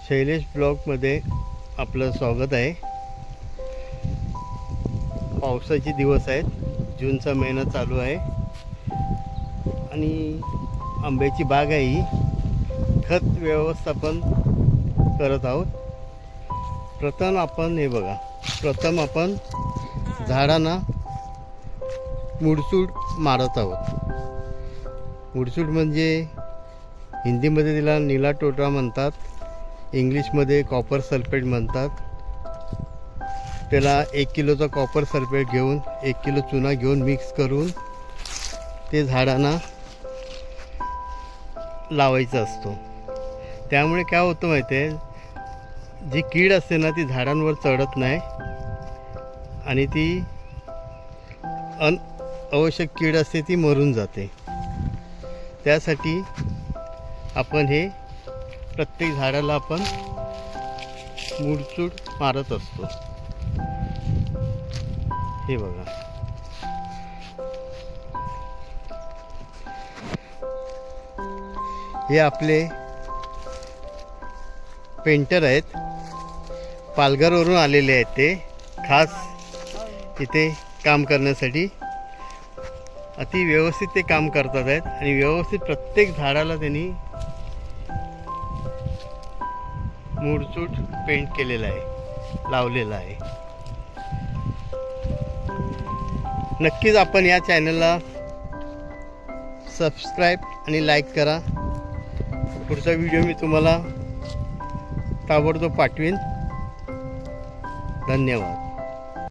शैलेश ब्लॉगमध्ये आपलं स्वागत आहे। पावसाचे दिवस आहेत, जूनचा महिना चालू आहे आणि आंब्याची बाग आहे ही। खत व्यवस्थापन करत आहोत। प्रथम आपण झाडांना मुडसूड मारत आहोत। मुडसूड म्हणजे हिंदीमध्ये तिला नीला टोटा म्हणतात, इंग्लिशमध्ये कॉपर सल्फेट म्हणतात। त्याला 1 किलोचा कॉपर सल्फेट घेऊन 1 किलो चुना घेऊन मिक्स करून ते झाडांना लावायचा असतो। त्यामुळे काय होतं माहिती आहे, जी कीड असते ना ती झाडांवर चढत नाही आणि ती अनावश्यक कीड असते ती मरून जाते। त्यासाठी आपण हे प्रत्येक झाडाला आपण मुडसूड मारत असतो। हे बघा, हे आपले पेंटर आहेत, पालघरवरून आलेले आहेत। ते खास इथे काम करण्यासाठी अति व्यवस्थित ते काम करतात आहेत आणि व्यवस्थित प्रत्येक झाडाला त्यांनी मुडसूड पेंट केलेला आहे, लावलेला आहे। नक्कीच आपण या चॅनलला सबस्क्राईब आणि लाईक करा। पुढचा व्हिडिओ मी तुम्हाला ताबडतोब पाठवीन। धन्यवाद।